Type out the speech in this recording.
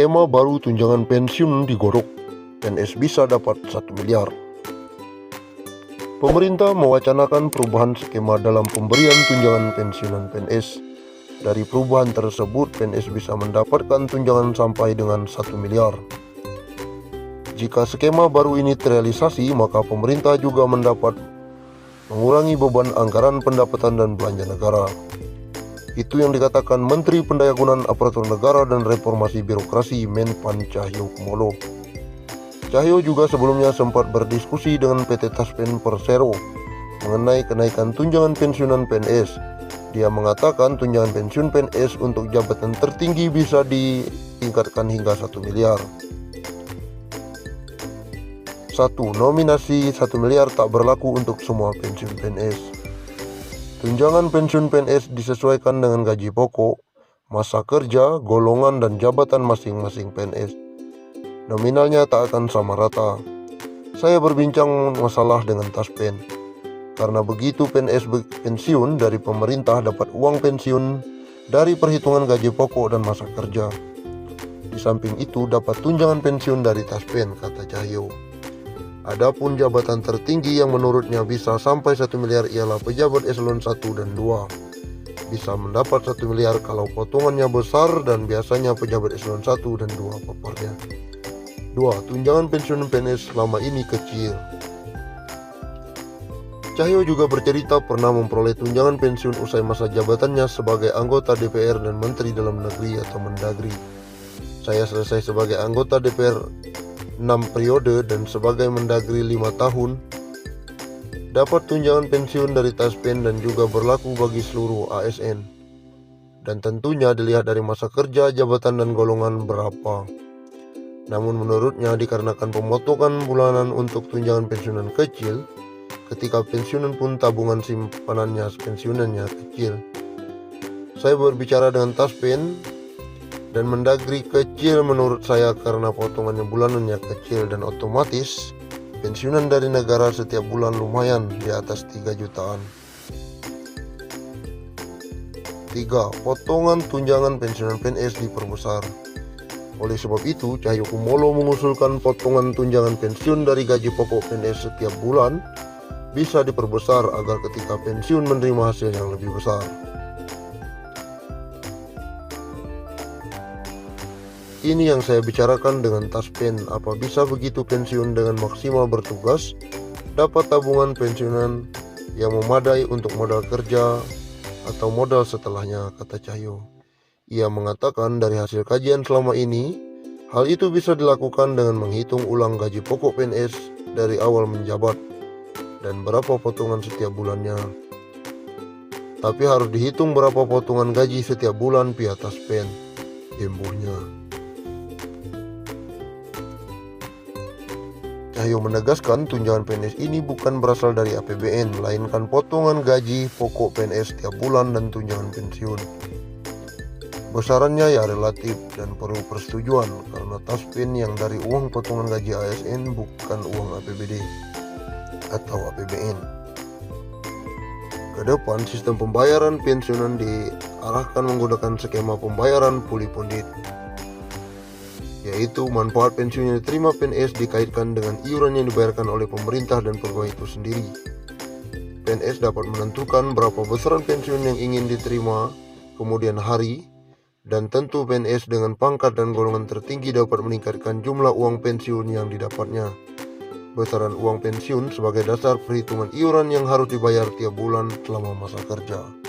skema baru tunjangan pensiun digodok, PNS bisa dapat 1 miliar. Pemerintah mewacanakan perubahan skema dalam pemberian tunjangan pensiunan PNS. Dari perubahan tersebut, PNS bisa mendapatkan tunjangan sampai dengan 1 miliar. Jika skema baru ini terrealisasi, maka pemerintah juga mendapat mengurangi beban anggaran pendapatan dan belanja negara. Itu yang dikatakan Menteri Pendayagunaan Aparatur Negara dan Reformasi Birokrasi Menpan Cahyokumolo. Cahyo juga sebelumnya sempat berdiskusi dengan PT Taspen Persero mengenai kenaikan tunjangan pensiunan PNS. Dia mengatakan tunjangan pensiun PNS untuk jabatan tertinggi bisa ditingkatkan hingga 1 miliar. 1. Nominasi 1 miliar tak berlaku untuk semua pensiun PNS. Tunjangan pensiun PNS disesuaikan dengan gaji pokok, masa kerja, golongan dan jabatan masing-masing PNS. Nominalnya tak akan sama rata. Saya berbincang masalah dengan Taspen. Karena begitu PNS pensiun dari pemerintah dapat uang pensiun dari perhitungan gaji pokok dan masa kerja. Di samping itu dapat tunjangan pensiun dari Taspen, kata Cahyo. Adapun jabatan tertinggi yang menurutnya bisa sampai 1 miliar ialah pejabat eselon 1 dan 2. Bisa mendapat 1 miliar kalau potongannya besar dan biasanya pejabat eselon 1 dan 2 paparnya. 2. Tunjangan pensiun PNS selama ini kecil. Cahyo juga bercerita pernah memperoleh tunjangan pensiun usai masa jabatannya sebagai anggota DPR dan Menteri Dalam Negeri atau Mendagri. Saya selesai sebagai anggota DPR 6 periode dan sebagai Mendagri 5 tahun. Dapat tunjangan pensiun dari Taspen dan juga berlaku bagi seluruh ASN. Dan tentunya dilihat dari masa kerja, jabatan dan golongan berapa. Namun menurutnya dikarenakan pemotongan bulanan untuk tunjangan pensiunan kecil, ketika pensiunan pun tabungan simpanannya pensiunannya kecil. Saya berbicara dengan Taspen dan Mendagri kecil menurut saya karena potongannya bulanannya kecil dan otomatis pensiunan dari negara setiap bulan lumayan di atas 3 jutaan. 3. Potongan tunjangan pensiunan PNS diperbesar. Oleh sebab itu, Cahyokumolo mengusulkan potongan tunjangan pensiun dari gaji pokok PNS setiap bulan bisa diperbesar agar ketika pensiun menerima hasil yang lebih besar. Ini yang saya bicarakan dengan Taspen, apa bisa begitu pensiun dengan maksimal bertugas, dapat tabungan pensiunan yang memadai untuk modal kerja atau modal setelahnya, kata Cahyo. Ia mengatakan dari hasil kajian selama ini, hal itu bisa dilakukan dengan menghitung ulang gaji pokok PNS dari awal menjabat dan berapa potongan setiap bulannya. Tapi harus dihitung berapa potongan gaji setiap bulan pihak Taspen, imbuhnya. Cahyo menegaskan tunjangan PNS ini bukan berasal dari APBN, melainkan potongan gaji pokok PNS setiap bulan dan tunjangan pensiun. Besarannya ya relatif dan perlu persetujuan karena Taspen yang dari uang potongan gaji ASN bukan uang APBD atau APBN. Kedepan sistem pembayaran pensiunan diarahkan menggunakan skema pembayaran pulih pondit, yaitu manfaat pensiun yang diterima PNS dikaitkan dengan iuran yang dibayarkan oleh pemerintah dan pegawai itu sendiri. PNS dapat menentukan berapa besaran pensiun yang ingin diterima kemudian hari, dan tentu PNS dengan pangkat dan golongan tertinggi dapat meningkatkan jumlah uang pensiun yang didapatnya. Besaran uang pensiun sebagai dasar perhitungan iuran yang harus dibayar tiap bulan selama masa kerja.